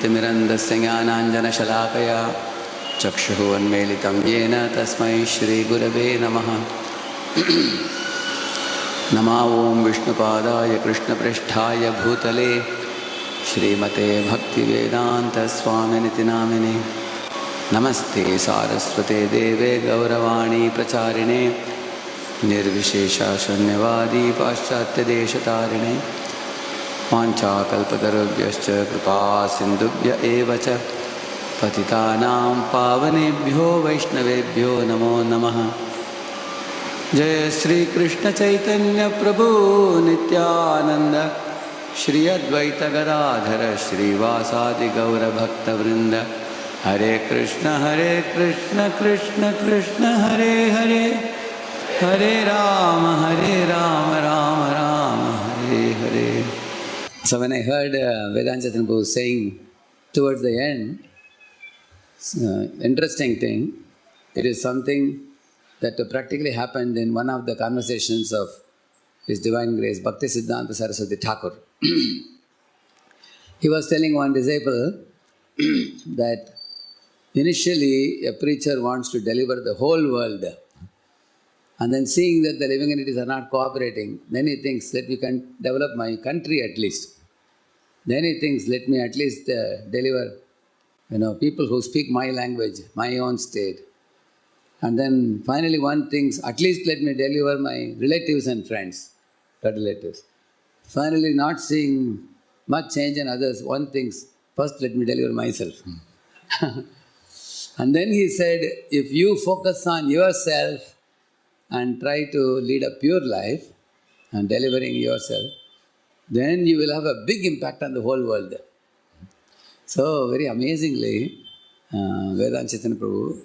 तिमिरन्दस्य ज्ञानाञ्जनशलाकया चक्षुः उन्मीलितं येन तस्मै श्रीगुरवे नमः। नमो ॐ विष्णुपादाय कृष्णपृष्ठाय भूतले श्रीमते भक्तिवेदान्तस्वामिनिति नामिने। नमस्ते सारस्वते देवे गौरवाणी प्रचारिणे निर्विशेषशून्यवादी पाश्चात्यदेशतारिणे। वाञ्छाकल्पतरुभ्यश्च कृपा सिन्धुभ्य एव च पतितानां पावनेभ्यो वैष्णवेभ्यो नमो नमः। जय श्री कृष्ण चैतन्य प्रभु नित्यानंद श्री अद्वैत गदाधर श्रीवासादि गौर भक्तवृंद। हरे कृष्ण कृष्ण कृष्ण हरे हरे, हरे Ram Ram Ram Hare Hare. So when I heard Vedanta Prabhu saying towards the end, interesting thing, it is something that practically happened in one of the conversations of His Divine Grace, Bhakti Siddhanta Saraswati Thakur. He was telling one disciple that initially a preacher wants to deliver the whole world, and then seeing that the living entities are not cooperating, then he thinks, let me develop my country at least. Then he thinks, let me at least deliver, people who speak my language, my own state. And then finally one thinks, at least let me deliver my relatives and friends, blood relatives. Finally, not seeing much change in others, one thinks, first let me deliver myself. And then he said, if you focus on yourself and try to lead a pure life and delivering yourself, then you will have a big impact on the whole world. So, very amazingly, Vedanta Chaitanya Prabhu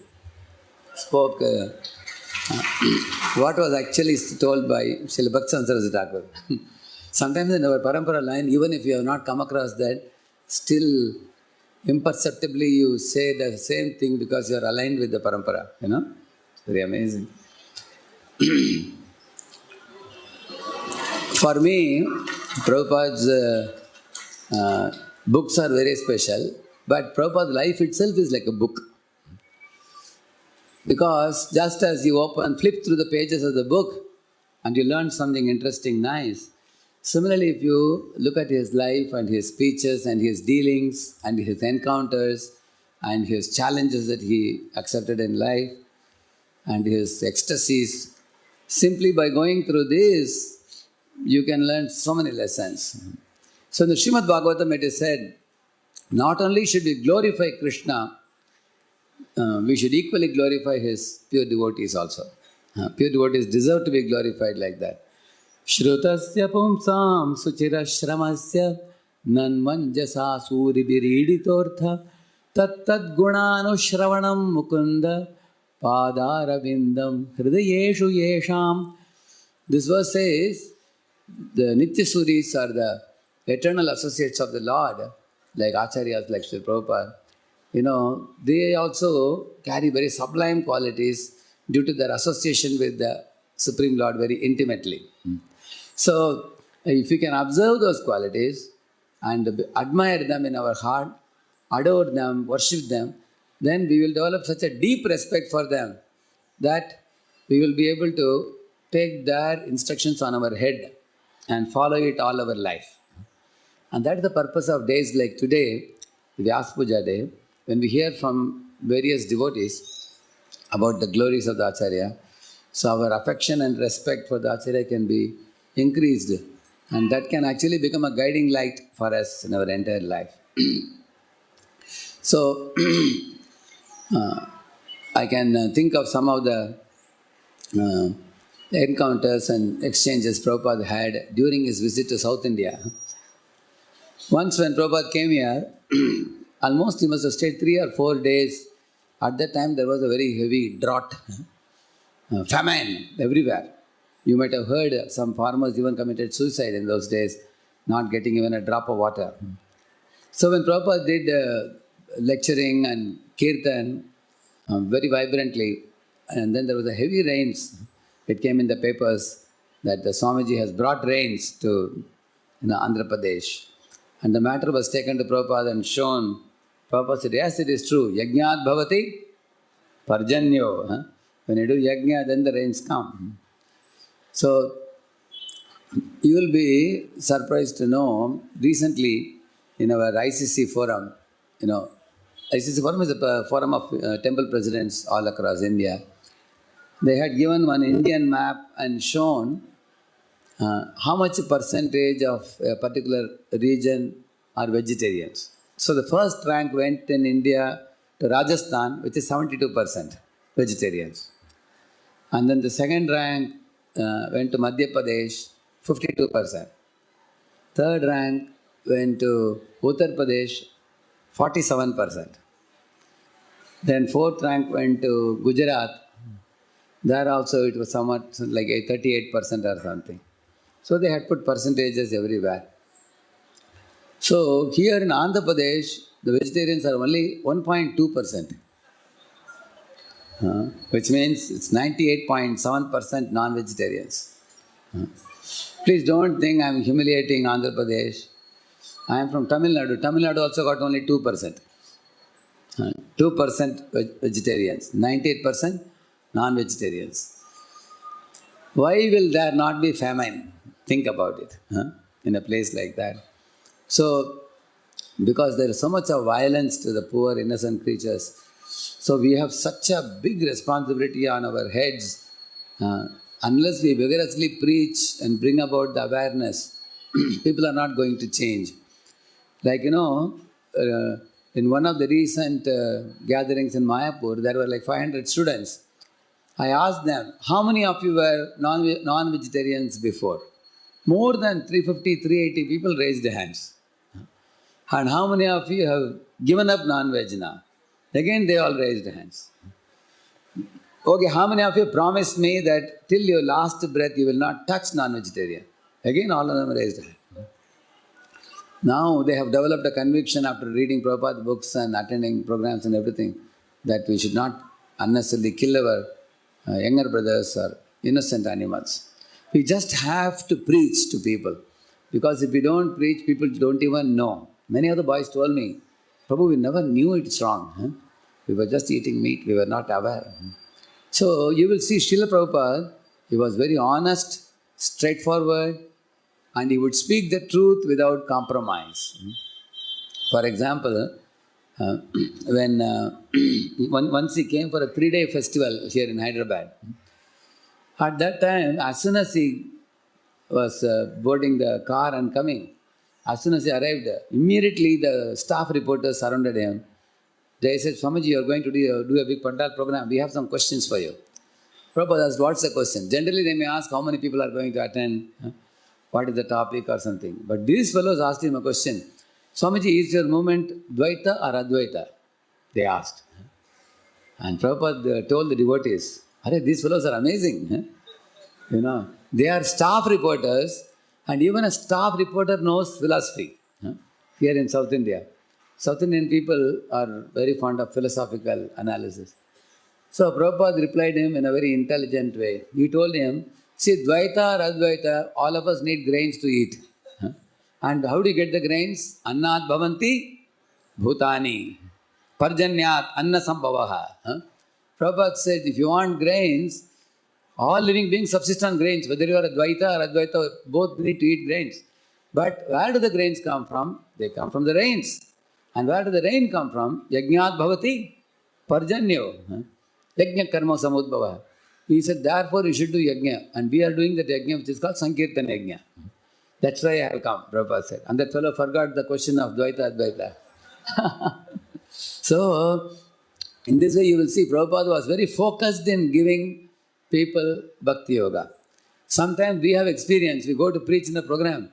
spoke what was actually told by Srila Bhakti Saraswati Thakur. Sometimes in our parampara line, even if you have not come across that, still imperceptibly you say the same thing because you are aligned with the parampara, It's very amazing. For me, Prabhupada's books are very special, but Prabhupada's life itself is like a book. Because just as you flip through the pages of the book and you learn something interesting, nice, similarly if you look at his life and his speeches and his dealings and his encounters and his challenges that he accepted in life and his ecstasies, simply by going through this, you can learn so many lessons. So in the Srimad Bhagavatam it is said, not only should we glorify Krishna, we should equally glorify his pure devotees also. Pure devotees deserve to be glorified like that. Shrutasya pumsam suchira shramasya nanmanjasa suribiriditortha tat gunanu shravanam mukunda padaravindam hridayeshu yesham. This verse says, the Nityasuris are the eternal associates of the Lord, like Acharyas, like Sri Prabhupada. They also carry very sublime qualities due to their association with the Supreme Lord very intimately. So, if we can observe those qualities and admire them in our heart, adore them, worship them, then we will develop such a deep respect for them that we will be able to take their instructions on our head and follow it all our life. And that is the purpose of days like today, Vyas Puja Day, when we hear from various devotees about the glories of the Acharya. So our affection and respect for the Acharya can be increased, and that can actually become a guiding light for us in our entire life. So I can think of some of the encounters and exchanges Prabhupada had during his visit to South India. Once when Prabhupada came here, almost he must have stayed 3 or 4 days. At that time there was a very heavy drought, famine everywhere. You might have heard some farmers even committed suicide in those days, not getting even a drop of water. So when Prabhupada did lecturing and kirtan very vibrantly, and then there was a heavy rains. It came in the papers that the Swamiji has brought rains to Andhra Pradesh. And the matter was taken to Prabhupada and shown. Prabhupada said, yes, it is true. Yajnat bhavati parjanyo. When you do yajna, then the rains come. So, you will be surprised to know, recently in our ICC forum, ICC forum is a forum of temple presidents all across India. They had given one Indian map and shown how much percentage of a particular region are vegetarians. So the first rank went in India to Rajasthan, which is 72% vegetarians. And then the second rank went to Madhya Pradesh, 52%. Third rank went to Uttar Pradesh, 47%. Then fourth rank went to Gujarat. There also it was somewhat like 38% or something. So they had put percentages everywhere. So here in Andhra Pradesh, the vegetarians are only 1.2%. Which means it's 98.7% non-vegetarians. Please don't think I'm humiliating Andhra Pradesh. I am from Tamil Nadu. Tamil Nadu also got only 2%. 2% vegetarians, 98% non-vegetarians. Why will there not be famine? Think about it in a place like that. So, because there is so much of violence to the poor, innocent creatures, so we have such a big responsibility on our heads. Unless we vigorously preach and bring about the awareness, people are not going to change. Like, in one of the recent gatherings in Mayapur, there were like 500 students. I asked them, how many of you were non-vegetarians before? More than 350, 380 people raised their hands. And how many of you have given up non-veg now? Again, they all raised their hands. Okay, how many of you promised me that till your last breath you will not touch non-vegetarian? Again, all of them raised their hands. Now they have developed a conviction after reading Prabhupada's books and attending programs and everything that we should not unnecessarily kill our younger brothers or innocent animals. We just have to preach to people. Because if we don't preach, people don't even know. Many of the boys told me, Prabhu, we never knew it's wrong. We were just eating meat, we were not aware. So you will see Srila Prabhupada, he was very honest, straightforward, and he would speak the truth without compromise. For example, once he came for a 3-day festival here in Hyderabad. At that time, as soon as he was boarding the car and coming, as soon as he arrived, immediately the staff reporters surrounded him. They said, Swamiji, you are going to do a big Pandal program. We have some questions for you. Prabhupada asked, what's the question? Generally, they may ask how many people are going to attend, what is the topic or something. But these fellows asked him a question. Swamiji, is your movement Dvaita or Advaita? They asked. And Prabhupada told the devotees, these fellows are amazing. They are staff reporters, and even a staff reporter knows philosophy. Here in South India. South Indian people are very fond of philosophical analysis. So Prabhupada replied him in a very intelligent way. He told him, see, Dvaita or Advaita, all of us need grains to eat. And how do you get the grains? Annat bhavanti bhutani. Parjanyat anna sambhavaha. Prabhupada said, if you want grains, all living beings subsist on grains. Whether you are Advaita or Advaita, both need to eat grains. But where do the grains come from? They come from the rains. And where does the rain come from? Yajnat bhavati parjanyo. Yajna karma samudbhava. He said, therefore you should do yajna. And we are doing that yajna which is called Sankirtan yajna. That's why I have come, Prabhupada said. And that fellow forgot the question of Dvaita Advaita. So, in this way you will see Prabhupada was very focused in giving people Bhakti Yoga. Sometimes we have experience, we go to preach in a program.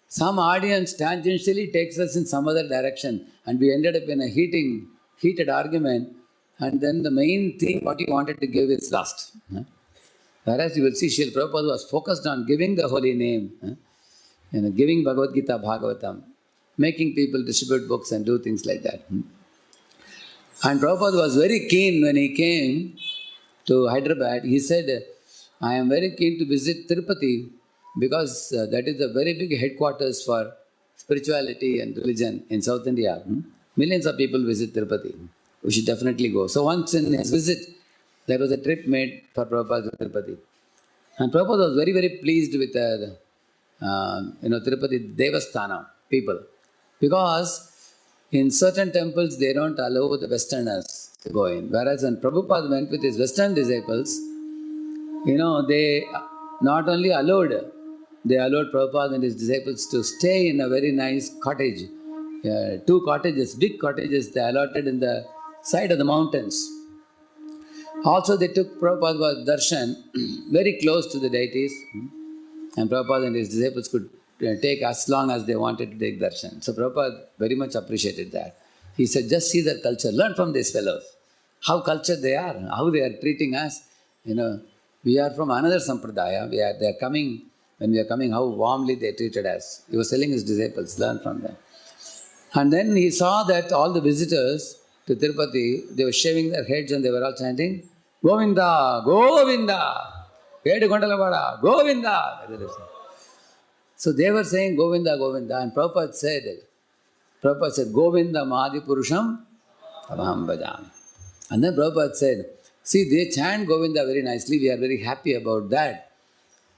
Some audience tangentially takes us in some other direction and we ended up in a heated argument, and then the main thing what he wanted to give is lost. Whereas you will see Srila Prabhupada was focused on giving the holy name, giving Bhagavad Gita, Bhagavatam, making people distribute books and do things like that. And Prabhupada was very keen when he came to Hyderabad. He said, I am very keen to visit Tirupati because that is a very big headquarters for spirituality and religion in South India. Millions of people visit Tirupati. We should definitely go. So once in his visit, there was a trip made for Prabhupada to Tirupati. And Prabhupada was very, very pleased with Tirupati Devasthana people. Because in certain temples, they don't allow the Westerners to go in. Whereas when Prabhupada went with his Western disciples, they not only allowed, they allowed Prabhupada and his disciples to stay in a very nice cottage. 2 cottages, big cottages, they allotted in the side of the mountains. Also, they took Prabhupada's darshan very close to the deities, and Prabhupada and his disciples could take as long as they wanted to take darshan. So Prabhupada very much appreciated that. He said, just see their culture, learn from these fellows, how cultured they are, how they are treating us. We are from another sampradaya, they are coming, when we are coming, how warmly they treated us. He was telling his disciples, learn from them. And then he saw that all the visitors to Tirupati, they were shaving their heads and they were all chanting, Govinda, Govinda, Kedukondalavada, Govinda. So they were saying Govinda, Govinda, and Prabhupada said, Govinda Mahadipurusham Tamaham Bhajami. And then Prabhupada said, see, they chant Govinda very nicely, we are very happy about that.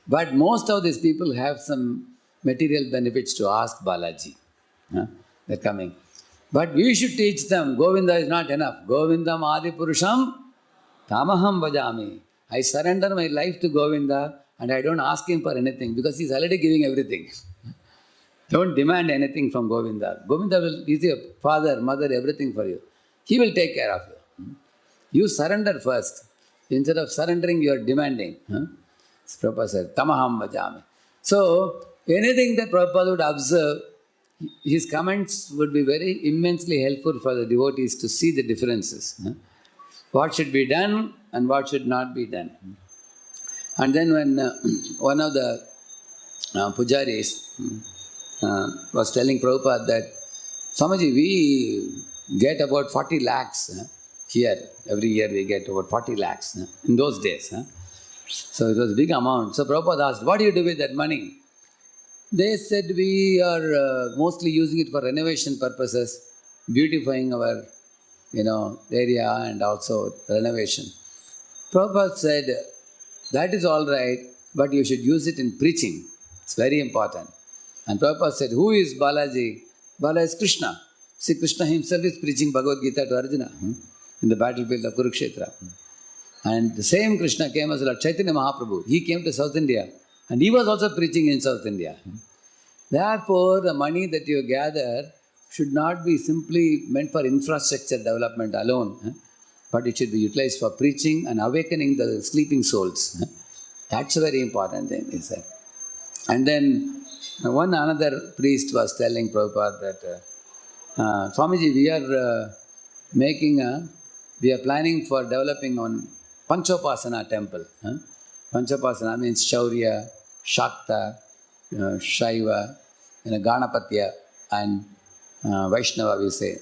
But most of these people have some material benefits to ask Balaji. They're coming. But we should teach them, Govinda is not enough. Govinda Mahadipurusham Tamaham Bhajami. I surrender my life to Govinda and I don't ask him for anything because he's already giving everything. Don't demand anything from Govinda. Govinda is your father, mother, everything for you. He will take care of you. You surrender first. Instead of surrendering, you are demanding. Prabhupada said, Tamaham Bhajami. So, anything that Prabhupada would observe, his comments would be very immensely helpful for the devotees to see the differences. What should be done and what should not be done. And then when one of the pujaris was telling Prabhupada that, Swamiji, we get about 40 lakhs here. Every year we get about 40 lakhs in those days. So it was a big amount. So Prabhupada asked, what do you do with that money? They said, we are mostly using it for renovation purposes, beautifying our area and also renovation. Prabhupada said, that is all right, but you should use it in preaching. It's very important. And Prabhupada said, who is Balaji? Balaji is Krishna. See, Krishna himself is preaching Bhagavad Gita to Arjuna in the battlefield of Kurukshetra. And the same Krishna came as Lord Chaitanya Mahaprabhu. He came to South India and he was also preaching in South India. Therefore, the money that you gather should not be simply meant for infrastructure development alone, but it should be utilized for preaching and awakening the sleeping souls. That's a very important thing, he said. And then another priest was telling Prabhupada that, Swamiji, we are planning for developing on Panchopasana temple. Panchopasana means Shaurya, Shakta, Shaiva, Ganapatya and Vaishnava we say.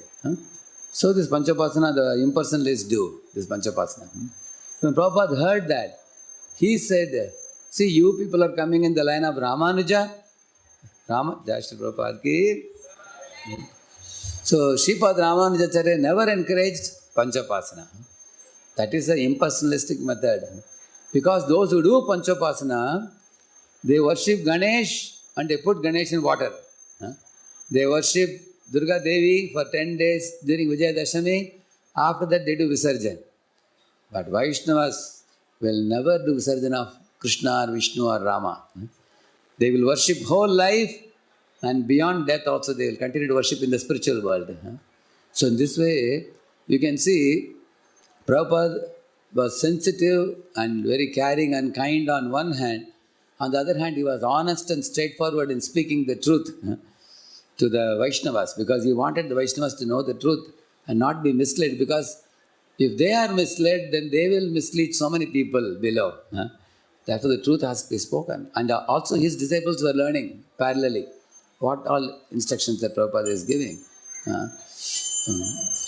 So this Panchopasana, the impersonalists do this Panchopasana. When Prabhupada heard that, he said, see, you people are coming in the line of Ramanuja. Jashri Prabhupada ki. So Sripad Ramanujacharya never encouraged Panchopasana. That is the impersonalistic method. Because those who do Panchopasana, they worship Ganesh and they put Ganesh in water. They worship Durga Devi for 10 days during Vijayadashami. After that they do Visarjan. But Vaishnavas will never do Visarjan of Krishna or Vishnu or Rama. They will worship whole life and beyond death also they will continue to worship in the spiritual world. So in this way, you can see Prabhupada was sensitive and very caring and kind on one hand. On the other hand, he was honest and straightforward in speaking the truth to the Vaishnavas because he wanted the Vaishnavas to know the truth and not be misled, because if they are misled, then they will mislead so many people below. Therefore, the truth has to be spoken. And also his disciples were learning parallelly what all instructions that Prabhupada is giving.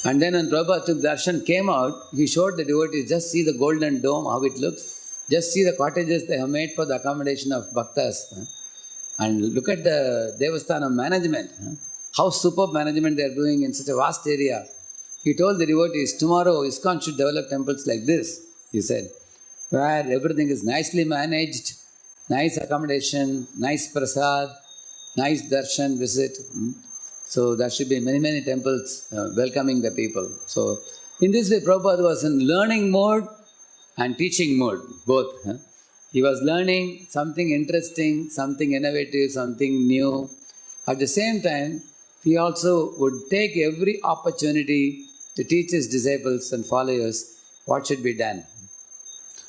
And then when Prabhupada took darshan, came out, he showed the devotees, just see the golden dome, how it looks. Just see the cottages they have made for the accommodation of bhaktas. And look at the Devasthana management. How superb management they are doing in such a vast area. He told the devotees, tomorrow ISKCON should develop temples like this, he said, where everything is nicely managed, nice accommodation, nice prasad, nice darshan visit. So there should be many, many temples welcoming the people. So in this way, Prabhupada was in learning mode and teaching mode, both. He was learning something interesting, something innovative, something new. At the same time, he also would take every opportunity to teach his disciples and followers what should be done.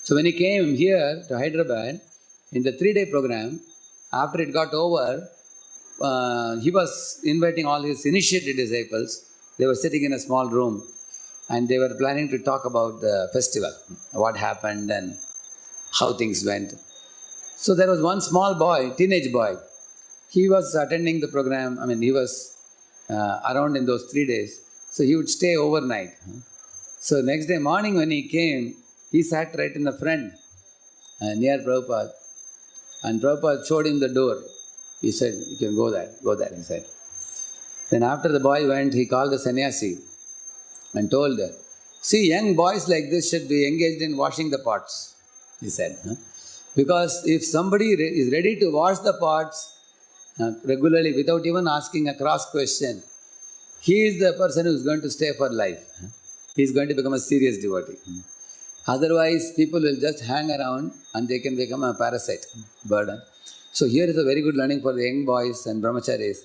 So when he came here to Hyderabad, in the 3-day program, after it got over, he was inviting all his initiated disciples. They were sitting in a small room and they were planning to talk about the festival, what happened and how things went. So there was one small boy, teenage boy. He was attending the program. He was around in those 3 days. So he would stay overnight. So next day morning when he came, he sat right in the front near Prabhupada. And Prabhupada showed him the door. He said, you can go there, he said. Then after the boy went, he called the sannyasi and told her, see, young boys like this should be engaged in washing the pots, he said. Because if somebody is ready to wash the pots regularly without even asking a cross question, he is the person who is going to stay for life. He is going to become a serious devotee. Otherwise, people will just hang around and they can become a parasite, burden. So here is a very good learning for the young boys and brahmacharis.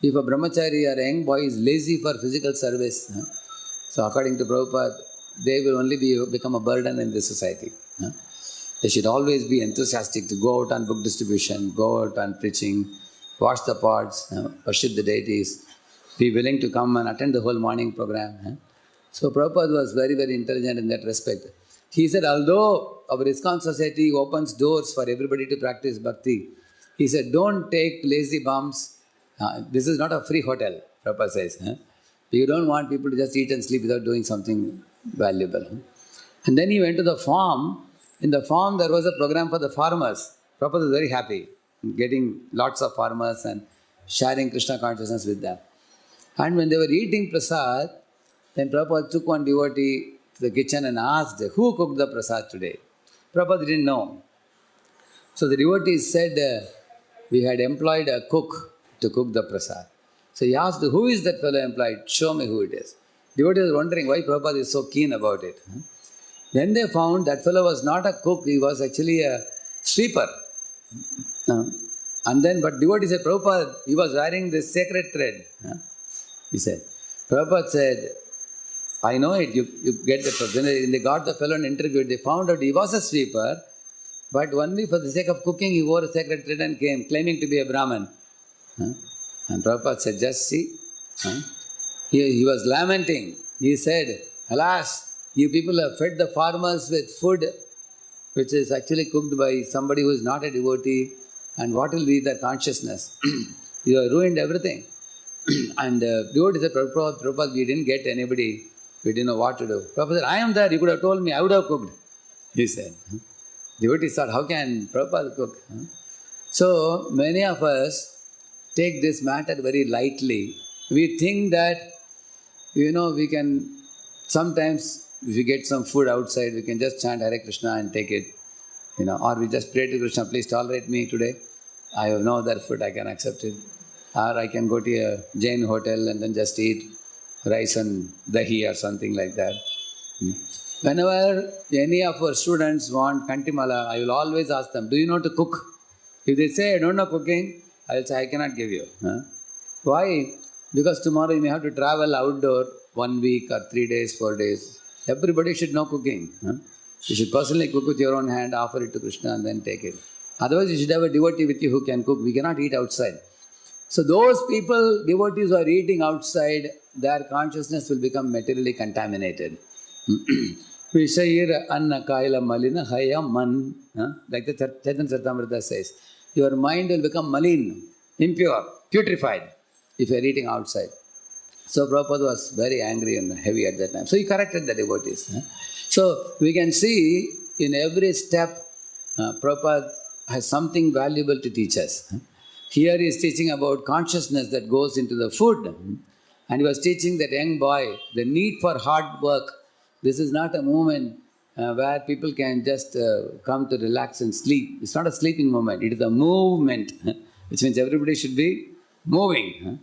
If a brahmachari or a young boy is lazy for physical service, so according to Prabhupada, they will only become a burden in the society. They should always be enthusiastic to go out on book distribution, go out on preaching, wash the pots, worship the deities, be willing to come and attend the whole morning program. So Prabhupada was very, very intelligent in that respect. He said, although our ISKCON society opens doors for everybody to practice bhakti, he said, don't take lazy bums. This is not a free hotel, Prabhupada says. You don't want people to just eat and sleep without doing something valuable. And then he went to the farm. In the farm, there was a program for the farmers. Prabhupada was very happy, getting lots of farmers and sharing Krishna consciousness with them. And when they were eating prasad, then Prabhupada took one devotee to the kitchen and asked, who cooked the prasad today? Prabhupada didn't know. So the devotee said, we had employed a cook to cook the prasad. So he asked, who is that fellow employed? Show me who it is. Devotee was wondering why Prabhupada is so keen about it. Then they found that fellow was not a cook, he was actually a sweeper. And then, but devotee said, Prabhupada, he was wearing this sacred thread. He said, Prabhupada said, I know it, you get the person. They got the fellow and interviewed, they found out he was a sweeper, but only for the sake of cooking, he wore a sacred thread and came, claiming to be a Brahman. And Prabhupada said, just see. He was lamenting. He said, alas, you people have fed the farmers with food which is actually cooked by somebody who is not a devotee, and what will be their consciousness? You have ruined everything. And devotee said, Prabhupada, we didn't get anybody, we didn't know what to do. Prabhupada said, I am there, you could have told me, I would have cooked. He said. Devotees thought, how can Prabhupada cook? So many of us take this matter very lightly. We think that, we can sometimes, if we get some food outside, we can just chant Hare Krishna and take it, or we just pray to Krishna, please tolerate me today. I have no other food, I can accept it. Or I can go to a Jain hotel and then just eat rice and dahi or something like that. Whenever any of our students want Kantimala, I will always ask them, do you know to cook? If they say, I don't know cooking, I will say, I cannot give you. Why? Because tomorrow you may have to travel outdoor 1 week or 3 days, 4 days. Everybody should know cooking. You should personally cook with your own hand, offer it to Krishna and then take it. Otherwise, you should have a devotee with you who can cook. We cannot eat outside. So those people, devotees who are eating outside, their consciousness will become materially contaminated. Vishayira anna kaila malina haya man. Like the Chaitanya Charitamrita says. Your mind will become malin, impure, putrefied if you are eating outside. So Prabhupada was very angry and heavy at that time. So he corrected the devotees. So we can see in every step, Prabhupada has something valuable to teach us. Here he is teaching about consciousness that goes into the food. And he was teaching that young boy the need for hard work. This is not a movement where people can just come to relax and sleep. It's not a sleeping moment, it is a movement, which means everybody should be moving.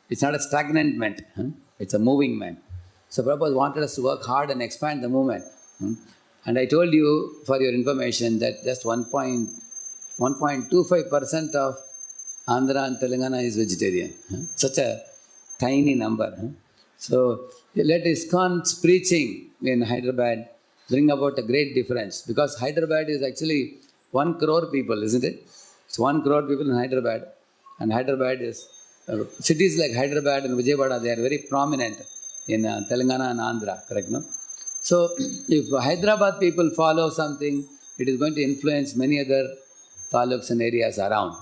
It's not a stagnant ment, it's a moving ment. So Prabhupada wanted us to work hard and expand the movement. And I told you, for your information, that just 1.25% of Andhra and Telangana is vegetarian. Such a tiny number. So let ISKCON's preaching in Hyderabad bring about a great difference, because Hyderabad is actually 1 crore people, isn't it? It's 1 crore people in Hyderabad, and Hyderabad is cities like Hyderabad and Vijayawada, they are very prominent in Telangana and Andhra, correct, no? So if Hyderabad people follow something, it is going to influence many other taluks and areas around.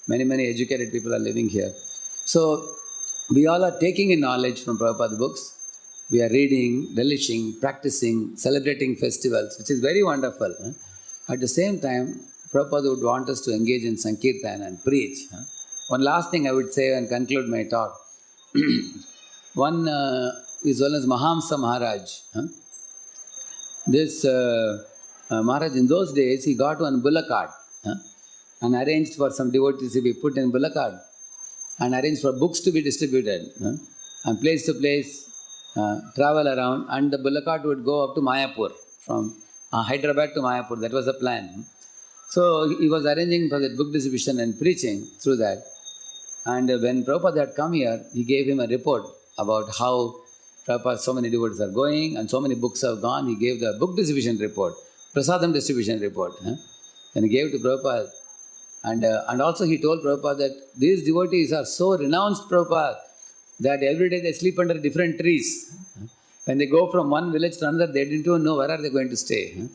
Many educated people are living here. So we all are taking in knowledge from Prabhupada books. We are reading, relishing, practicing, celebrating festivals, which is very wonderful. At the same time, Prabhupada would want us to engage in Sankirtan and preach. One last thing I would say and conclude my talk. One is known as Mahamsa Maharaj. This Maharaj, in those days, he got one bullock cart and arranged for some devotees to be put in bullock cart and arranged for books to be distributed and place to place, travel around, and the bullock cart would go up to Mayapur, from Hyderabad to Mayapur. That was the plan. So he was arranging for that book distribution and preaching through that. And when Prabhupada had come here, he gave him a report about how Prabhupada, so many devotees are going and so many books have gone. He gave the book distribution report, Prasadam distribution report. And he gave to Prabhupada. And also he told Prabhupada that these devotees are so renounced, Prabhupada, that every day they sleep under different trees. When they go from one village to another, they didn't even know where are they going to stay.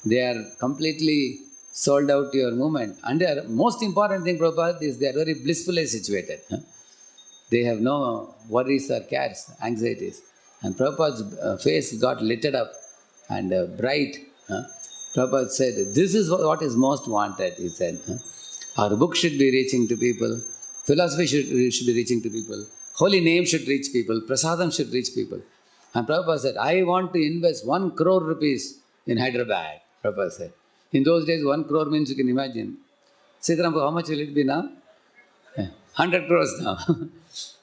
They are completely sold out to your movement. And the most important thing, Prabhupada, is they are very blissfully situated. They have no worries or cares, anxieties. And Prabhupada's face got lit up and bright. Prabhupada said, this is what is most wanted, he said. Our book should be reaching to people. Philosophy should be reaching to people. Holy name should reach people. Prasadam should reach people. And Prabhupada said, I want to invest 1 crore rupees in Hyderabad, Prabhupada said. In those days, 1 crore means, you can imagine. Sitaram, how much will it be now? 100 crores now.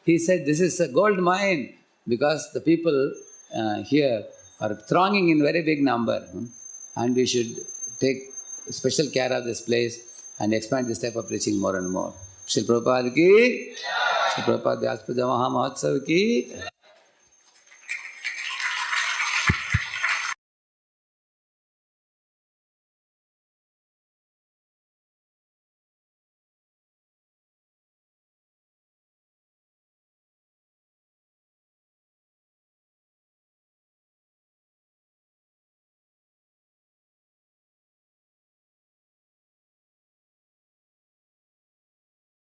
He said, this is a gold mine, because the people here are thronging in very big number. And we should take special care of this place and expand this type of preaching more and more. Shri Prabhupada ki, Shri Prabhupada Vyas Puja Maha Mahotsav ki.